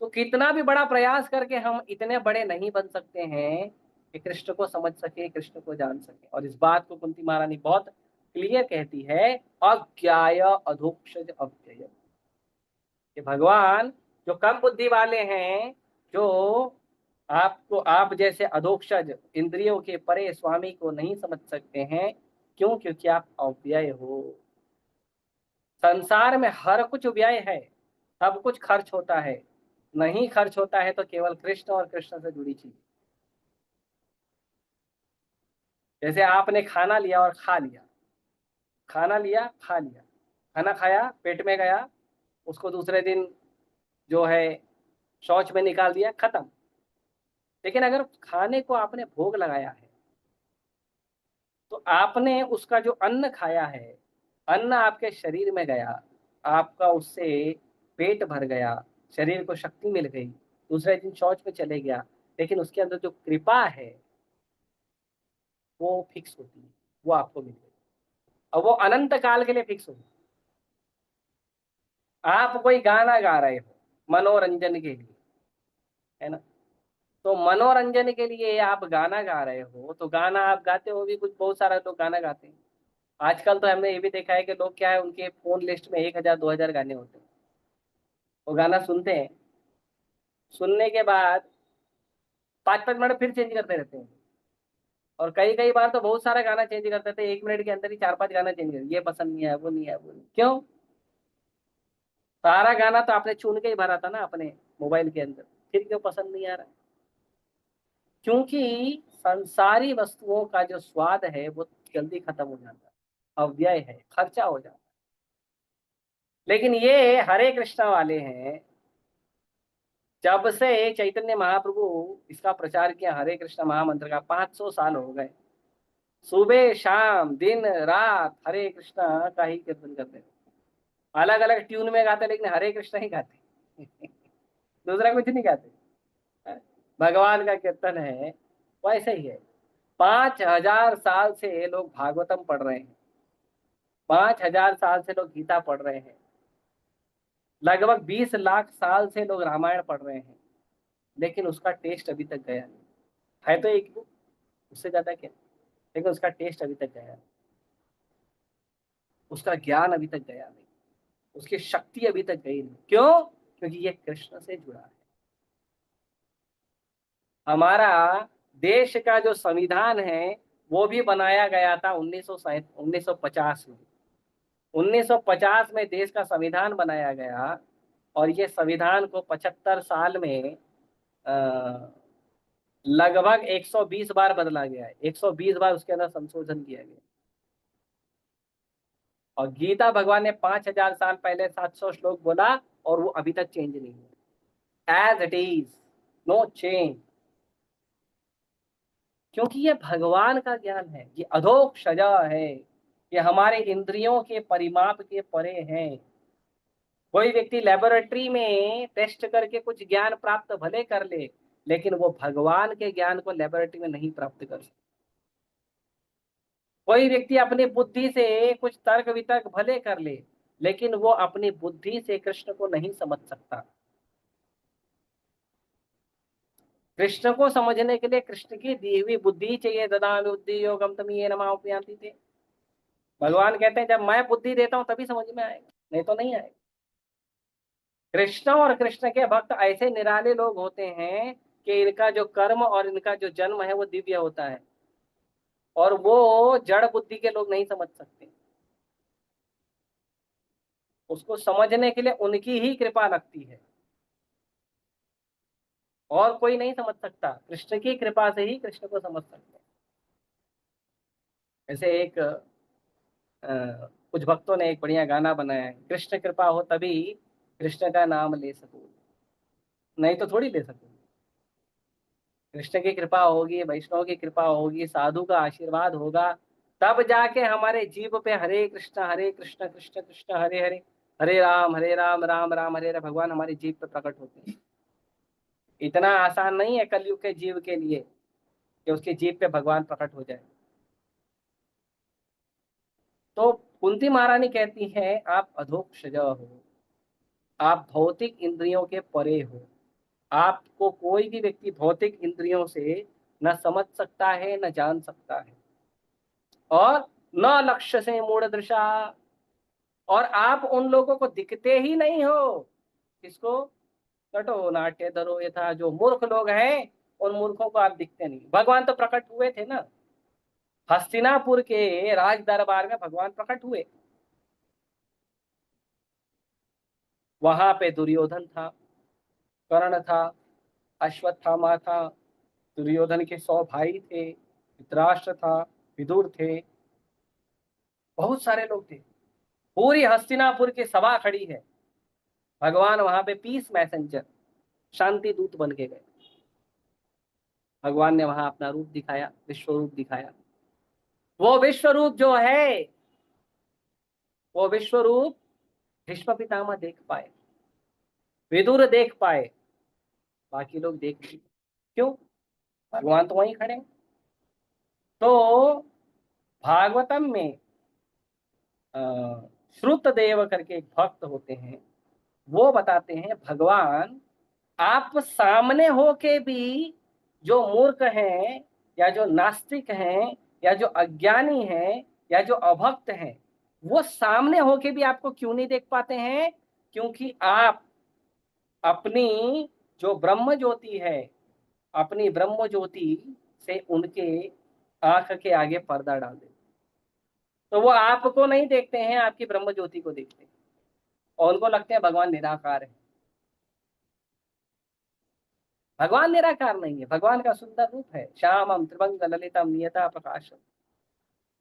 तो कितना भी बड़ा प्रयास करके हम इतने बड़े नहीं बन सकते हैं कि कृष्ण को समझ सके, कृष्ण को जान सके। और इस बात को कुंती महारानी बहुत क्लियर कहती है, अज्ञाय अधोक्षज अव्यय। कि भगवान जो कम बुद्धि वाले हैं, जो आपको, आप जैसे अधोक्षज इंद्रियों के परे स्वामी को नहीं समझ सकते हैं। क्यों? क्योंकि आप अव्यय हो। संसार में हर कुछ व्यय है, सब कुछ खर्च होता है। नहीं खर्च होता है तो केवल कृष्ण और कृष्ण से जुड़ी चीज। जैसे आपने खाना लिया और खा लिया, खाना लिया खा लिया, खाना खाया पेट में गया, उसको दूसरे दिन जो है शौच में निकाल दिया, खत्म। लेकिन अगर खाने को आपने भोग लगाया है तो आपने उसका जो अन्न खाया है, अन्न आपके शरीर में गया, आपका उससे पेट भर गया, शरीर को शक्ति मिल गई, दूसरे दिन शौच में चले गया। लेकिन उसके अंदर जो कृपा है वो फिक्स होती है, वो आपको मिल गई, और वो अनंत काल के लिए फिक्स होगी। आप कोई गाना गा रहे हो मनोरंजन के लिए, है ना? तो मनोरंजन के लिए आप गाना गा रहे हो, तो गाना आप गाते हो भी, कुछ बहुत सारे लोग गाना गाते हैं। आजकल तो हमने ये भी देखा है कि लोग क्या है, उनके फोन लिस्ट में 1000 2000 गाने होते हैं। वो गाना सुनते हैं, सुनने के बाद 5 5 मिनट फिर चेंज करते रहते हैं। और कई कई बार तो बहुत सारा गाना चेंज करते थे, 1 मिनट के अंदर ही 4 5 गाना चेंज कर, ये पसंद नहीं है, वो नहीं है, वो नहीं। क्यों? सारा गाना तो आपने चुन के ही भरा था ना अपने मोबाइल के अंदर, फिर क्यों पसंद नहीं आ रहा? क्योंकि संसारी वस्तुओं का जो स्वाद है वो जल्दी खत्म हो जाता है, अव्यय है, खर्चा हो जाता है। लेकिन ये हरे कृष्णा वाले हैं, जब से चैतन्य महाप्रभु इसका प्रचार किया, हरे कृष्ण महामंत्र का 500 साल हो गए, सुबह शाम दिन रात हरे कृष्णा का ही कीर्तन करते हैं। अलग अलग ट्यून में गाते, लेकिन हरे कृष्णा ही गाते। दूसरा कुछ नहीं गाते। भगवान का कीर्तन है, वैसे ही है। 5000 साल से लोग भागवतम पढ़ रहे हैं, 5000 साल से लोग गीता पढ़ रहे हैं, लगभग 20 लाख साल से लोग रामायण पढ़ रहे हैं, लेकिन उसका टेस्ट अभी तक गया नहीं। है तो एक बुक, उससे ज्यादा क्या, लेकिन उसका टेस्ट अभी तक गया नहीं, उसका ज्ञान अभी तक गया नहीं, उसकी शक्ति अभी तक गई नहीं। क्यों? क्योंकि ये कृष्ण से जुड़ा है। हमारा देश का जो संविधान है वो भी बनाया गया था 1950 में। 1950 में देश का संविधान बनाया गया, और ये संविधान को 75 साल में लगभग 120 बार बदला गया है, 120 बार उसके अंदर संशोधन किया गया। और गीता भगवान ने 5000 साल पहले 700 श्लोक बोला और वो अभी तक चेंज नहीं हुआ, as it is, no change. क्योंकि ये भगवान का ज्ञान है, ये अधोक्षजा है, ये हमारे इंद्रियों के परिमाप के परे है। कोई व्यक्ति लेबोरेटरी में टेस्ट करके कुछ ज्ञान प्राप्त भले कर ले, लेकिन वो भगवान के ज्ञान को लेबोरेटरी में नहीं प्राप्त कर सकता। कोई व्यक्ति अपनी बुद्धि से कुछ तर्क वितर्क भले कर ले, लेकिन वो अपनी बुद्धि से कृष्ण को नहीं समझ सकता। कृष्ण को समझने के लिए कृष्ण की दी हुई बुद्धि चाहिए। ददामि बुद्धि योगम तमी ये नमा उपयान्ति ते। भगवान कहते हैं जब मैं बुद्धि देता हूं तभी समझ में आएगा, नहीं तो नहीं आएगा। कृष्ण और कृष्ण के भक्त ऐसे निराले लोग होते हैं कि इनका जो कर्म और इनका जो जन्म है वो दिव्य होता है, और वो जड़ बुद्धि के लोग नहीं समझ सकते। उसको समझने के लिए उनकी ही कृपा लगती है, और कोई नहीं समझ सकता। कृष्ण की कृपा से ही कृष्ण को समझ सकते हैं। ऐसे एक कुछ भक्तों ने एक बढ़िया गाना बनाया है, कृष्ण कृपा हो तभी कृष्ण का नाम ले सकूं, नहीं तो थोड़ी ले सकूं। कृष्ण की कृपा होगी, वैष्णव की कृपा होगी, साधु का आशीर्वाद होगा, तब जाके हमारे जीव पे हरे कृष्ण कृष्ण कृष्ण हरे हरे, हरे राम राम राम हरे हरे भगवान हमारे जीव पे प्रकट होते हैं। इतना आसान नहीं है कलयुग के जीव के लिए कि उसके जीव पे भगवान प्रकट हो जाए। तो कुंती महारानी कहती है आप अधोक्षज हो, आप भौतिक इंद्रियों के परे हो। आपको कोई भी व्यक्ति भौतिक इंद्रियों से न समझ सकता है न जान सकता है, और न लक्ष्य से मूढ़ दृशा, और आप उन लोगों को दिखते ही नहीं हो। किसको? कटो नाट्य धरो यथा, जो मूर्ख लोग हैं उन मूर्खों को आप दिखते नहीं। भगवान तो प्रकट हुए थे ना, हस्तिनापुर के राज दरबार में भगवान प्रकट हुए। वहां पे दुर्योधन था, कर्ण था, अश्वत्थामा था, दुर्योधन के 100 भाई थे, धृतराष्ट्र था, विदुर थे, बहुत सारे लोग थे। पूरी हस्तिनापुर की सभा खड़ी है। भगवान वहां पे पीस मैसेंजर, शांति दूत बन के गए। भगवान ने वहां अपना रूप दिखाया, विश्व रूप दिखाया। वो विश्व रूप जो है, वो विश्व रूप भीष्म पितामह देख पाए, विदुर देख पाए, बाकी लोग देख नहीं। क्यों? भगवान तो वहीं खड़े हैं। तो भागवतम में अ, श्रुत देव करके एक भक्त होते हैं, वो बताते हैं भगवान आप सामने होके भी जो मूर्ख हैं, या जो नास्तिक हैं, या जो अज्ञानी हैं, या जो अभक्त हैं, वो सामने होके भी आपको क्यों नहीं देख पाते हैं? क्योंकि आप अपनी जो ब्रह्म ज्योति है, अपनी ब्रह्म ज्योति से उनके आंख के आगे पर्दा डाल देते, तो वो आपको नहीं देखते हैं, आपकी ब्रह्म ज्योति को देखते हैं, और उनको लगते हैं भगवान निराकार है। भगवान निराकार नहीं है, भगवान का सुंदर रूप है, श्यामम त्रिभंग ललितम नियता प्रकाशम।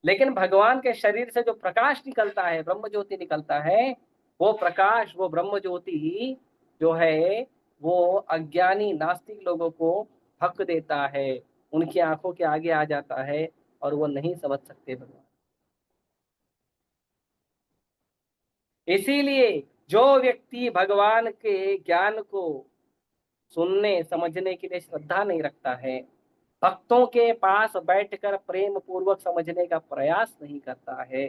लेकिन भगवान के शरीर से जो प्रकाश निकलता है, ब्रह्म ज्योति निकलता है, वो प्रकाश, वो ब्रह्म ज्योति ही जो है वो अज्ञानी नास्तिक लोगों को हक देता है, उनकी आंखों के आगे आ जाता है, और वो नहीं समझ सकते भगवान। इसीलिए जो व्यक्ति भगवान के ज्ञान को सुनने समझने के लिए श्रद्धा नहीं रखता है, भक्तों के पास बैठकर प्रेम पूर्वक समझने का प्रयास नहीं करता है,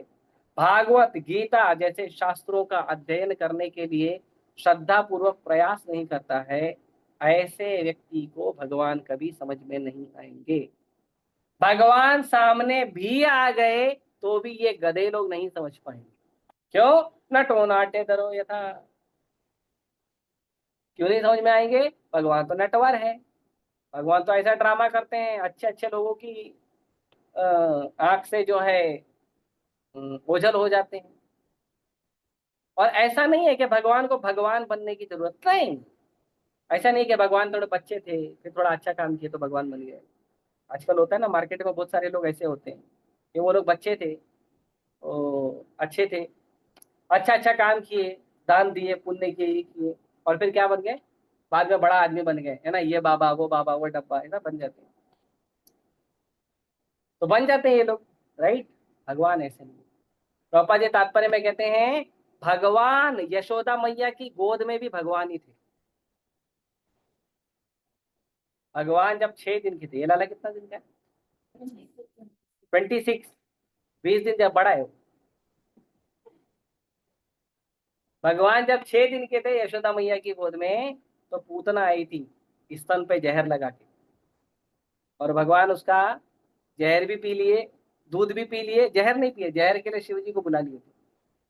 भागवत गीता जैसे शास्त्रों का अध्ययन करने के लिए श्रद्धा पूर्वक प्रयास नहीं करता है, ऐसे व्यक्ति को भगवान कभी समझ में नहीं आएंगे। भगवान सामने भी आ गए तो भी ये गधे लोग नहीं समझ पाएंगे। क्यों? नटो नाट्य धरो यथा। क्यों नहीं समझ में आएंगे? भगवान तो नटवर है, भगवान तो ऐसा ड्रामा करते हैं, अच्छे अच्छे लोगों की आंख से जो है ओझल हो जाते हैं। और ऐसा नहीं है कि भगवान को भगवान बनने की जरूरत नहीं। ऐसा नहीं कि भगवान थोड़े बच्चे थे फिर थोड़ा अच्छा काम किए तो भगवान बन गए। आजकल होता है ना, मार्केट में बहुत सारे लोग ऐसे होते हैं कि वो लोग बच्चे थे, अच्छे थे, अच्छा अच्छा काम किए, दान दिए, पुण्य किए, और फिर क्या बन गए, बाद में बड़ा आदमी बन गए, है ना, ये बाबा वो डब्बा, ऐसा बन जाते हैं। तो बन जाते हैं ये लोग, राइट। भगवान ऐसे नहीं। प्रभुपाद जी तात्पर्य में कहते हैं भगवान यशोदा मैया की गोद में भी भगवान ही थे। भगवान जब 6 दिन के थे, ये लाला कितना दिन का है, 26, 20 दिन जब बड़ा है वो। भगवान जब 6 दिन के थे यशोदा मैया की गोद में, तो पूतना आई थी स्तन पे जहर लगा के, और भगवान उसका जहर भी पी लिए, दूध भी पी लिए, जहर नहीं पिए, जहर के लिए शिव जी को बुला लिए थे।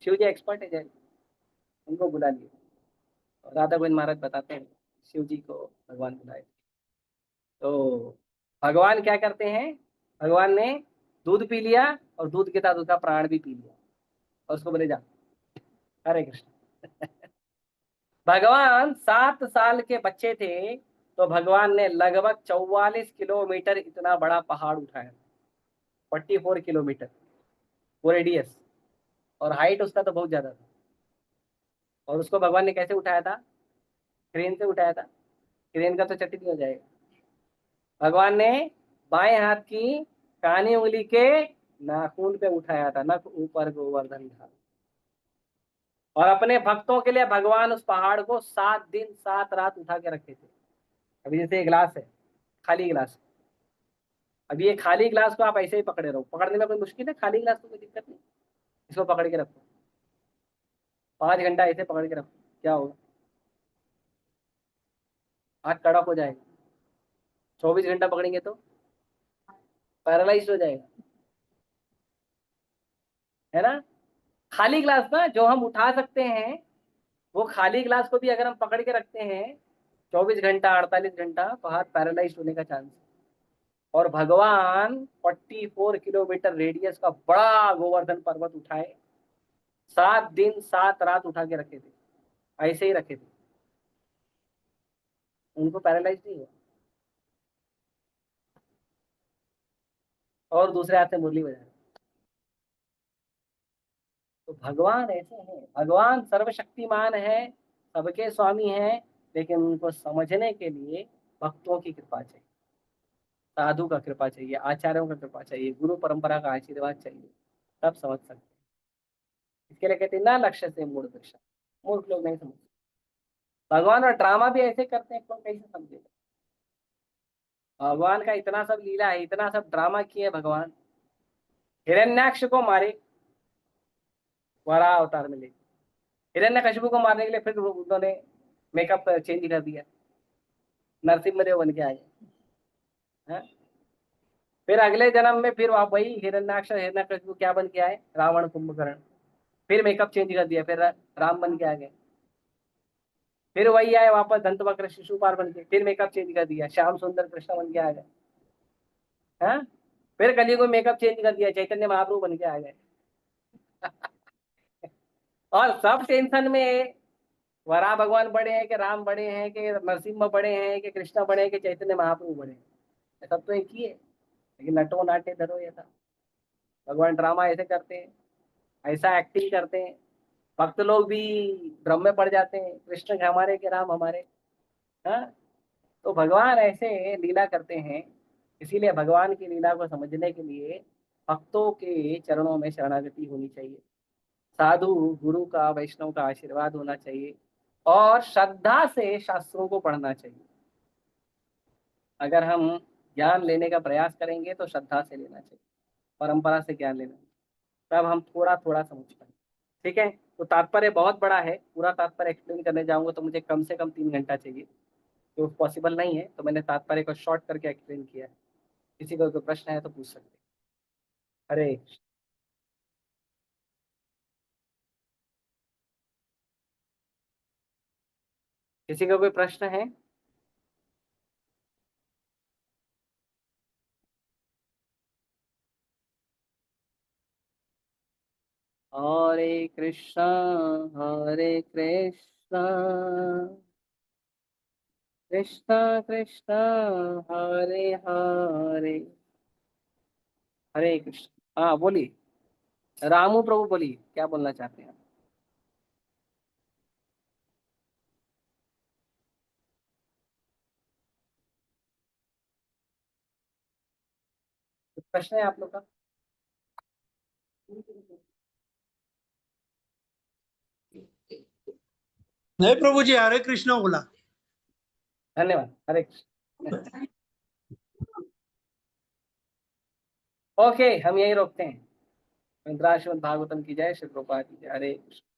शिव जी एक्सपर्ट है जहर, उनको बुला लिए। और राधा गोविंद महाराज बताते हैं शिव जी को भगवान बुलाए थे। तो भगवान क्या करते हैं, भगवान ने दूध पी लिया, और दूध के साथ उसका प्राण भी पी लिया, और उसको बोले जा, हरे कृष्ण। भगवान 7 साल के बच्चे थे, तो भगवान ने लगभग 44 किलोमीटर इतना बड़ा पहाड़ उठाया, 44 किलोमीटर वो रेडियस, और हाइट उसका तो बहुत ज्यादा था। और उसको भगवान ने कैसे उठाया था, क्रेन से उठाया था, क्रेन का तो चटनी हो जाएगा। भगवान ने बाएं हाथ की कानी उंगली के नाखून पे उठाया था, नख ऊपर गोवर्धन था। और अपने भक्तों के लिए भगवान उस पहाड़ को 7 दिन 7 रात उठा के रखे थे। अभी जैसे ये गिलास है, खाली गिलास, अभी ये खाली गिलास को आप ऐसे ही पकड़े रहो, पकड़ने में कोई मुश्किल है, खाली गिलास तो कोई दिक्कत नहीं, इसको पकड़ के रखो, 5 घंटा ऐसे पकड़ के रखो, क्या होगा, हाथ कड़क हो जाएगा। 24 घंटा पकड़ेंगे तो पैरालाइज हो जाएगा, है ना। खाली गिलास ना जो हम उठा सकते हैं, वो खाली गिलास को भी अगर हम पकड़ के रखते हैं 24 घंटा 48 घंटा, तो हाथ पैरालाइज होने का चांस है। और भगवान 44 किलोमीटर रेडियस का बड़ा गोवर्धन पर्वत उठाए, 7 दिन 7 रात उठा के रखे थे, ऐसे ही रखे थे, उनको पैरालाइज नहीं हुआ, और दूसरे हाथ से मुरली बजा रहे। तो भगवान ऐसे हैं, भगवान सर्वशक्तिमान है, सबके स्वामी हैं, लेकिन उनको समझने के लिए भक्तों की कृपा चाहिए, साधु का कृपा चाहिए, आचार्यों का कृपा चाहिए, गुरु परंपरा का आशीर्वाद चाहिए, तब समझ सकते हैं। इसके लिए कहते हैं ना लक्ष्य से मूढ़ दृष्टा, मूर्ख लोग नहीं समझते। भगवान और ड्रामा भी ऐसे करते हैं, कौन कैसे समझेगा। भगवान का इतना सब लीला है, इतना सब ड्रामा किए भगवान, हिरण्याक्ष को मारे वराह अवतार में ले, हिरण्यकशिपु को मारने के लिए फिर उन्होंने मेकअप चेंज कर दिया, नरसिम्हदेव बन के आए हैं। फिर अगले जन्म में फिर वहां वही हिरण्याक्ष हिरण्यकशिपु क्या बन के आए, रावण कुंभकर्ण, फिर मेकअप चेंज कर दिया, फिर राम बन के आ गए। फिर वही आए वापस दंतवक्र शिशुपाल बन के, फिर मेकअप चेंज कर दिया, श्याम सुंदर कृष्ण बन के आ गए, हैं। फिर कलयुग में मेकअप चेंज कर दिया, चैतन्य महाप्रभु बन के आ गए। और सब टेंशन में वराह भगवान बड़े हैं कि राम बड़े हैं कि नरसिम्हा बड़े हैं कि कृष्णा बड़े हैं कि चैतन्य महाप्रभु बड़े हैं, सब तो एक ही है, लेकिन नटो नाट्य धरो ये था। भगवान ड्रामा ऐसे करते हैं, ऐसा एक्टिंग करते हैं, भक्त लोग भी भ्रम में पड़ जाते हैं, कृष्ण हमारे के राम हमारे, हाँ। तो भगवान ऐसे लीला करते हैं, इसीलिए भगवान की लीला को समझने के लिए भक्तों के चरणों में शरणागति होनी चाहिए, साधु गुरु का वैष्णव का आशीर्वाद होना चाहिए, और श्रद्धा से शास्त्रों को पढ़ना चाहिए। अगर हम ज्ञान लेने का प्रयास करेंगे तो श्रद्धा से लेना चाहिए, परंपरा से ज्ञान लेना, तब हम थोड़ा थोड़ा समझ पाएंगे। ठीक है, तो तात्पर्य बहुत बड़ा है, पूरा तात्पर्य एक्सप्लेन करने जाऊंगा तो मुझे कम से कम 3 घंटा चाहिए, तो पॉसिबल नहीं है, तो मैंने तात्पर्य को शॉर्ट करके एक्सप्लेन किया है। किसी को कोई प्रश्न है तो पूछ सकते हैं। हरे कृष्ण। किसी का कोई प्रश्न है? हरे कृष्णा कृष्णा कृष्णा हरे हरे, हरे कृष्ण। हाँ बोलिए। रामू प्रभु बोलिए, क्या बोलना चाहते हैं? कुछ प्रश्न है आप लोग का? नहीं प्रभु जी, हरे कृष्णा बोला। धन्यवाद, हरे कृष्ण। ओके, हम यही रोकते हैं। श्रीमद् भागवतम की जय, श्री प्रभुपाद की जय, हरे कृष्ण।